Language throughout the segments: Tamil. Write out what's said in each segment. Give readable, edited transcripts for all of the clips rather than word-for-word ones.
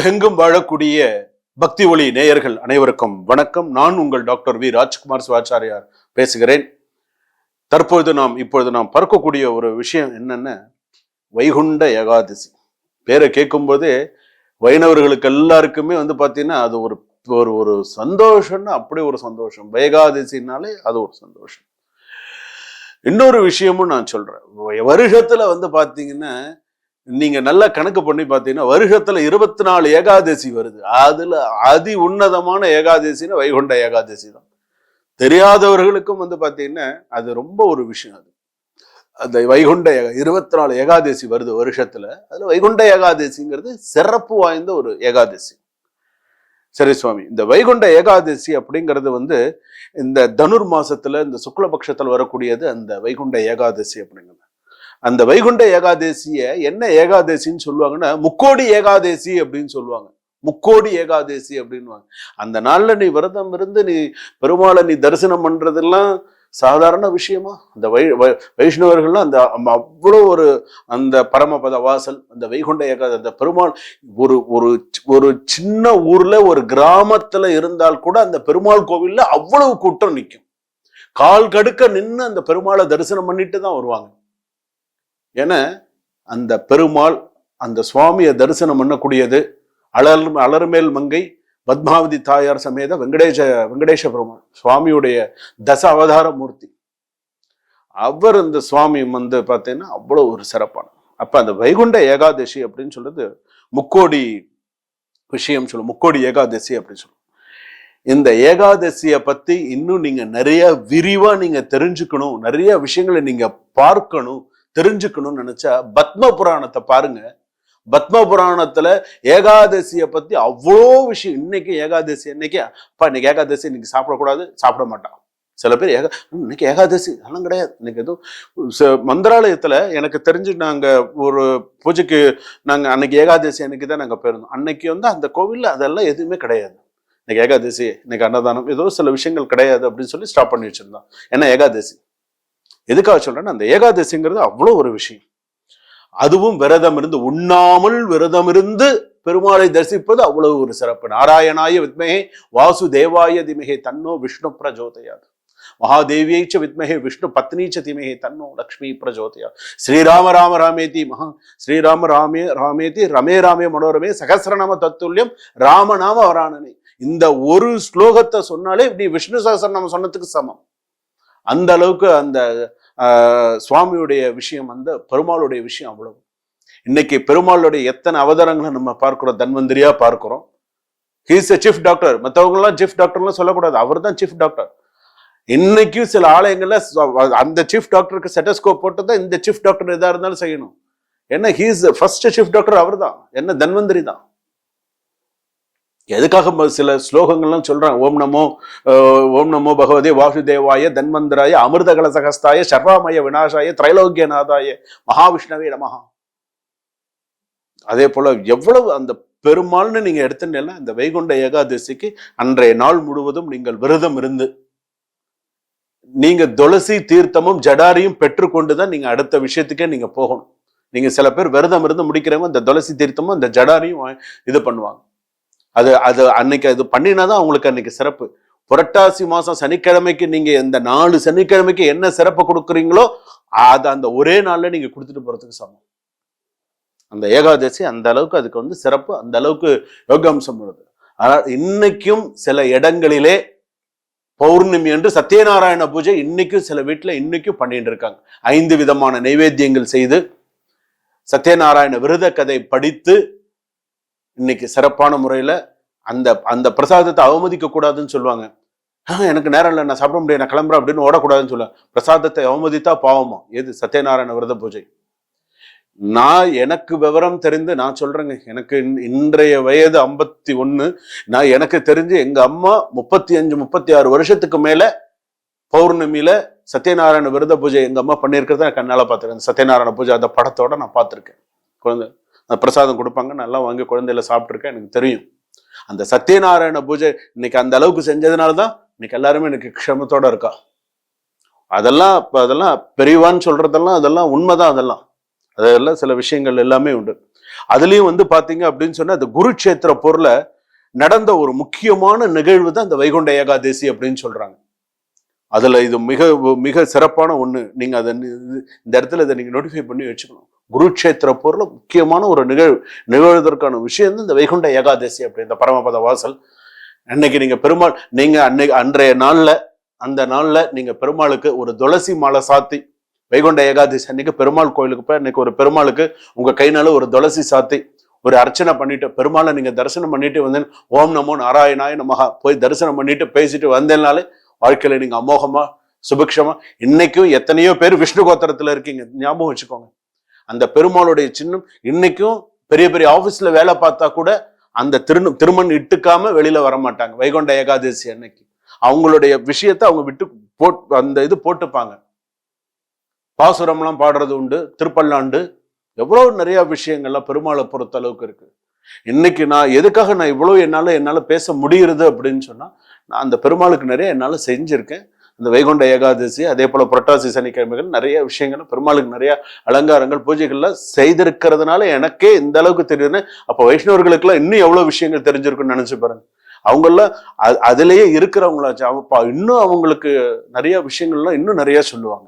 உலகெங்கும் வாழக்கூடிய பக்தி ஒளி நேயர்கள் அனைவருக்கும் வணக்கம். நான் உங்கள் டாக்டர் வி ராஜ்குமார் சிவாச்சாரியார் பேசுகிறேன். இப்பொழுது நாம் பார்க்கக்கூடிய ஒரு விஷயம் என்னன்னா, வைகுண்ட ஏகாதசி. பேரை கேட்கும் போதே வைணவர்களுக்கு எல்லாருக்குமே பாத்தீங்கன்னா அது ஒரு ஒரு ஒரு சந்தோஷம்னா அப்படி ஒரு சந்தோஷம். ஏகாதசினாலே அது ஒரு சந்தோஷம். இன்னொரு விஷயமும் நான் சொல்றேன். வருஷத்துல பாத்தீங்கன்னா நீங்க நல்லா கணக்கு பண்ணி பாத்தீங்கன்னா வருஷத்துல 24 ஏகாதசி வருது. அதுல அதி உன்னதமான ஏகாதசின்னா வைகுண்ட ஏகாதசி தான். தெரியாதவர்களுக்கும் பாத்தீங்கன்னா அது ரொம்ப ஒரு விஷயம். அது அந்த வைகுண்ட 24 ஏகாதசி வருது வருஷத்துல. அதுல வைகுண்ட ஏகாதசிங்கிறது சிறப்பு வாய்ந்த ஒரு ஏகாதசி. சரி சுவாமி, இந்த வைகுண்ட ஏகாதசி அப்படிங்கிறது இந்த தனுர் மாசத்துல இந்த சுக்லபக்ஷத்துல வரக்கூடியது அந்த வைகுண்ட ஏகாதசி அப்படிங்கிறது. அந்த வைகுண்ட ஏகாதசிய என்ன ஏகாதசின்னு சொல்லுவாங்கன்னா முக்கோடி ஏகாதசி அப்படின்னு சொல்லுவாங்க. முக்கோடி ஏகாதசி அப்படின்வாங்க. அந்த நாள்ல நீ விரதம் இருந்து நீ பெருமாளை நீ தரிசனம் பண்றதெல்லாம் சாதாரண விஷயமா? அந்த வைஷ்ணவர்கள்லாம் அந்த அவ்வளோ ஒரு அந்த பரமபத வாசல் அந்த வைகுண்ட ஏகாதசி அந்த பெருமாள் ஒரு ஒரு ஒரு சின்ன ஊர்ல ஒரு கிராமத்துல இருந்தால் கூட அந்த பெருமாள் கோவில்ல அவ்வளவு கூட்டம் நிற்கும். கால் கடுக்க நின்று அந்த பெருமாளை தரிசனம் பண்ணிட்டு தான் வருவாங்க. ஏன்னா அந்த பெருமாள் அந்த சுவாமியை தரிசனம் பண்ணக்கூடியது அலர்மேல் மங்கை பத்மாவதி தாயார் சமேத வெங்கடேஷ பெருமாள் சுவாமியுடைய தச அவதார மூர்த்தி. அவர் இந்த சுவாமி பார்த்தீங்கன்னா அவ்வளவு ஒரு சிறப்பான. அப்ப அந்த வைகுண்ட ஏகாதசி அப்படின்னு சொல்றது முக்கோடி விஷயம் சொல்லும். முக்கோடி ஏகாதசி அப்படின்னு சொல்லும். இந்த ஏகாதசியை பத்தி இன்னும் நீங்க நிறைய விரிவா நீங்க தெரிஞ்சுக்கணும், நிறைய விஷயங்களை நீங்க பார்க்கணும், தெரிஞ்சுக்கணும்னு நினைச்சா பத்ம புராணத்தை பாருங்க. பத்ம புராணத்துல ஏகாதசியை பத்தி அவ்வளோ விஷயம். இன்னைக்கு ஏகாதசி இன்னைக்கு ஏகாதசி இன்னைக்கு சாப்பிடக்கூடாது, சாப்பிட மாட்டான் சில பேர். இன்னைக்கு ஏகாதசி அதெல்லாம் கிடையாது. இன்னைக்கு எதுவும் மந்திராலயத்துல எனக்கு தெரிஞ்சு நாங்க ஒரு பூஜைக்கு நாங்க அன்னைக்கு ஏகாதசி அன்னைக்கு தான் நாங்க போயிருந்தோம். அன்னைக்கு அந்த கோவில்ல அதெல்லாம் எதுவுமே கிடையாது. இன்னைக்கு ஏகாதசி, இன்னைக்கு அன்னதானம், ஏதோ சில விஷயங்கள் கிடையாது அப்படின்னு சொல்லி ஸ்டாப் பண்ணி வச்சிருந்தோம். ஏன்னா ஏகாதசி எதுக்காக சொல்றேன்னா அந்த ஏகாதசிங்கிறது அவ்வளோ ஒரு விஷயம். அதுவும் விரதம் இருந்து உண்ணாமல் விரதம் இருந்து பெருமாளை தரிசிப்பது அவ்வளவு ஒரு சிறப்பு. நாராயணாய வித்மகே வாசுதேவாய திமகே தன்னோ விஷ்ணு பிரஜோதயாது, மகாதேவியைச்ச வித்மகே விஷ்ணு பத்னீச்ச திமகே தன்னோ லக்ஷ்மி பிரஜோதயாது. ஸ்ரீராம ராம ராமேதி ஸ்ரீராம ராமேதி ரமே ராமே மனோரமே சகசிரநாம தத்துல்யம் ராமநாம வராணனே. இந்த ஒரு ஸ்லோகத்தை சொன்னாலே நீ விஷ்ணு சகசிரநாமம் சொன்னதுக்கு சமம். அந்த அளவுக்கு அந்த சுவாமியுடைய விஷயம், அந்த பெருமாளுடைய விஷயம் அவ்வளவு. இன்னைக்கு பெருமாளுடைய எத்தனை அவதாரங்களை நம்ம பார்க்கிறோம், தன்வந்திரியா பார்க்கிறோம். He's a chief doctor. மற்றவங்க எல்லாம் சீஃப் டாக்டர்லாம் சொல்லக்கூடாது, அவர் தான் சீஃப் டாக்டர். இன்னைக்கும் சில ஆலயங்கள்ல அந்த சீஃப் டாக்டருக்கு ஸ்டெத்தோஸ்கோப் போட்டு தான் இந்த சீஃப் டாக்டர் எதா இருந்தாலும் செய்யணும். ஏன்னா ஹீஸ் ஃபர்ஸ்ட் சீஃப் டாக்டர் அவர் தான். என்ன தன்வந்திரி தான். எதுக்காக சில ஸ்லோகங்கள்லாம் சொல்றாங்க, ஓம் நமோ பகவதே வாசுதேவாய தன்வந்திராய அமிர்த கலசகஸ்தாய சர்வாமய விநாசாய திரைலோக்கியநாதாய மகாவிஷ்ணவே நமஹா. அதே போல எவ்வளவு அந்த பெருமாள்னு நீங்க எடுத்துட்டீங்கன்னா இந்த வைகுண்ட ஏகாதசிக்கு அன்றைய நாள் முழுவதும் நீங்கள் விரதம் இருந்து நீங்க துளசி தீர்த்தமும் ஜடாரியும் பெற்றுக்கொண்டுதான் நீங்க அடுத்த விஷயத்துக்கே நீங்க போகணும். நீங்க சில பேர் விரதம் இருந்து முடிக்கிறவங்க இந்த துளசி தீர்த்தமும் இந்த ஜடாரியும் இது பண்ணுவாங்க. அது அன்னைக்கு அது பண்ணினாதான் அவங்களுக்கு அன்னைக்கு சிறப்பு. புரட்டாசி மாசம் சனிக்கிழமைக்கு நீங்க இந்த 4 சனிக்கிழமைக்கு என்ன சிறப்பு கொடுக்குறீங்களோ அது அந்த ஒரே நாள்ல நீங்க கொடுத்துட்டு போறதுக்கு சமம். அந்த ஏகாதசி அந்த அளவுக்கு அதுக்கு சிறப்பு, அந்த அளவுக்கு யோகாம்சம் வருது. ஆனால் இன்னைக்கும் சில இடங்களிலே பௌர்ணமி என்று சத்யநாராயண பூஜை இன்னைக்கும் சில வீட்டுல இன்னைக்கும் பண்ணிட்டு இருக்காங்க. 5 விதமான நைவேத்தியங்கள் செய்து சத்யநாராயண விரத கதை படித்து இன்னைக்கு சிறப்பான முறையில அந்த பிரசாதத்தை அவமதிக்க கூடாதுன்னு சொல்லுவாங்க. எனக்கு நேரம் இல்லை, நான் சாப்பிட முடியாது, நான் கிளம்புறேன் அப்படின்னு ஓடக்கூடாதுன்னு சொல்லுவேன். பிரசாதத்தை அவமதித்தா பாவமா? எது சத்யநாராயண விரத பூஜை. எனக்கு விவரம் தெரிந்து நான் சொல்றேங்க. எனக்கு இன்றைய வயது 51. நான் எனக்கு தெரிஞ்சு எங்க அம்மா 35-36 வருஷத்துக்கு மேல பௌர்ணமியில சத்யநாராயண விரத பூஜை எங்க அம்மா பண்ணியிருக்கிறத நான் கண்ணால பார்த்திருக்கேன். சத்யநாராயண பூஜை அந்த படத்தோட நான் பார்த்திருக்கேன். குழந்தை பிரசாதம் கொடுப்பாங்க, நல்லா வாங்கி குழந்தையில சாப்பிட்டுருக்கேன், எனக்கு தெரியும். அந்த சத்யநாராயண பூஜை இன்னைக்கு அந்த அளவுக்கு செஞ்சதுனாலதான் இன்னைக்கு எல்லாருமே எனக்கு க்ஷமத்தோட இருக்கா. அதெல்லாம் பெரியவான்னு சொல்றதெல்லாம் அதெல்லாம் உண்மைதான். அதெல்லாம் சில விஷயங்கள் எல்லாமே உண்டு. அதுலயும் வந்து பாத்தீங்க அப்படின்னு சொன்னா அந்த குருட்சேத்திர போர்ல நடந்த ஒரு முக்கியமான நிகழ்வு தான் இந்த வைகுண்ட ஏகாதசி அப்படின்னு சொல்றாங்க. அதுல இது மிக மிக சிறப்பான ஒண்ணு. நீங்க அதை இந்த இடத்துல இதை நீங்க நோட்டிஃபை பண்ணி வச்சுக்கணும். குருட்சேத்திர போர்ல முக்கியமான ஒரு நிகழ்வதற்கான விஷயம் இந்த வைகுண்ட ஏகாதசி அப்படி இந்த பரமபத வாசல். அன்னைக்கு நீங்க பெருமாள் நீங்க அன்றைய நாள்ல அந்த நாள்ல நீங்க பெருமாளுக்கு ஒரு துளசி மாலை சாத்தி, வைகுண்ட ஏகாதசி அன்னைக்கு பெருமாள் கோயிலுக்கு போய் அன்னைக்கு ஒரு பெருமாளுக்கு உங்க கைனால ஒரு துளசி சாத்தி ஒரு அர்ச்சனை பண்ணிட்டு பெருமாளை நீங்க தரிசனம் பண்ணிட்டு வந்தேன், ஓம் நமோ நாராயணாய நமஹா போய் தரிசனம் பண்ணிட்டு பேசிட்டு வந்தேனாலே வாழ்க்கையில நீங்க அமோகமா சுபிக்ஷமா. இன்னைக்கும் எத்தனையோ பேர் விஷ்ணு கோத்திரத்துல இருக்கீங்க, ஞாபகம் வச்சுக்கோங்க. அந்த பெருமாளுடைய சின்னம் இன்னைக்கும் பெரிய பெரிய ஆபீஸ்ல வேலை பார்த்தா கூட அந்த திருமண் இட்டுக்காம வெளியில வர மாட்டாங்க. வைகுண்ட ஏகாதசி அன்னைக்கு அவங்களுடைய விஷயத்த அவங்க விட்டு அந்த இது போட்டுப்பாங்க. பாசுரம்லாம் பாடுறது உண்டு, திருப்பல்லாண்டு, எவ்வளவு நிறைய விஷயங்கள்லாம் பெருமாளை பொறுத்த அளவுக்கு இருக்கு. இன்னைக்கு நான் எதுக்காக நான் இவ்வளவு என்னால பேச முடியுறது அப்படின்னு சொன்னா, நான் அந்த பெருமாளுக்கு நிறைய என்னால செஞ்சிருக்கேன். அந்த வைகுண்ட ஏகாதசி அதே போல புரட்டாசி சனிக்கிழமைகள் நிறைய விஷயங்கள் பெருமாளுக்கு நிறைய அலங்காரங்கள் பூஜைகள்லாம் செய்திருக்கிறதுனால எனக்கே இந்த அளவுக்கு தெரியுதுன்னு. அப்போ வைஷ்ணவர்களுக்கு எல்லாம் இன்னும் எவ்வளவு விஷயங்கள் தெரிஞ்சிருக்குன்னு நினைச்சு பாருங்க. அவங்கெல்லாம் அதுலயே இருக்கிறவங்களாச்சு, இன்னும் அவங்களுக்கு நிறைய விஷயங்கள்லாம் இன்னும் நிறைய சொல்லுவாங்க.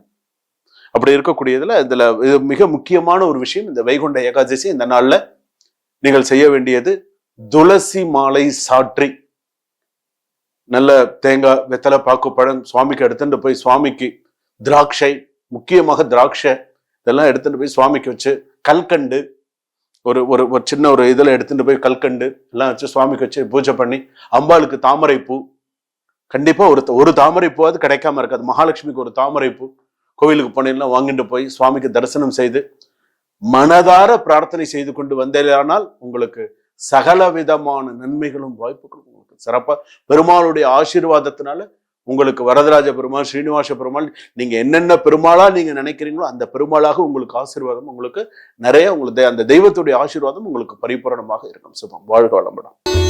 அப்படி இருக்கக்கூடியதுல இதுல மிக முக்கியமான ஒரு விஷயம் இந்த வைகுண்ட ஏகாதசி. இந்த நாள்ல நீங்கள் செய்ய வேண்டியது துளசி மாலை சாற்றி நல்ல தேங்காய் வெத்தலை பாக்கு பழம் சுவாமிக்கு எடுத்துட்டு போய் சுவாமிக்கு திராட்சை, முக்கியமாக திராட்சை இதெல்லாம் எடுத்துட்டு போய் சுவாமிக்கு வச்சு, கல்கண்டு ஒரு ஒரு சின்ன ஒரு இதுல எடுத்துட்டு போய் கல்கண்டு எல்லாம் வச்சு சுவாமிக்கு வச்சு பூஜை பண்ணி, அம்பாளுக்கு தாமரை பூ கண்டிப்பா ஒரு தாமரை பூவாது கிடைக்காம இருக்காது. மகாலட்சுமிக்கு ஒரு தாமரை பூ கோவிலுக்கு போனீங்கன்னா வாங்கிட்டு போய் சுவாமிக்கு தரிசனம் செய்து மனதார பிரார்த்தனை செய்து கொண்டு வந்தேனால் உங்களுக்கு சகல விதமான நன்மைகளும் வாய்ப்புகளும் உங்களுக்கு சிறப்பா பெருமாளுடைய ஆசீர்வாதத்தினால உங்களுக்கு வரதராஜ பெருமாள், ஸ்ரீனிவாச பெருமாள், நீங்க என்னென்ன பெருமாளா நீங்க நினைக்கிறீங்களோ அந்த பெருமாளாக உங்களுக்கு ஆசீர்வாதம் உங்களுக்கு நிறைய, உங்களுக்கு அந்த தெய்வத்துடைய ஆசீர்வாதம் உங்களுக்கு பரிபூரணமாக இருக்கும். சுபம். வாழ்க வளமுடன்.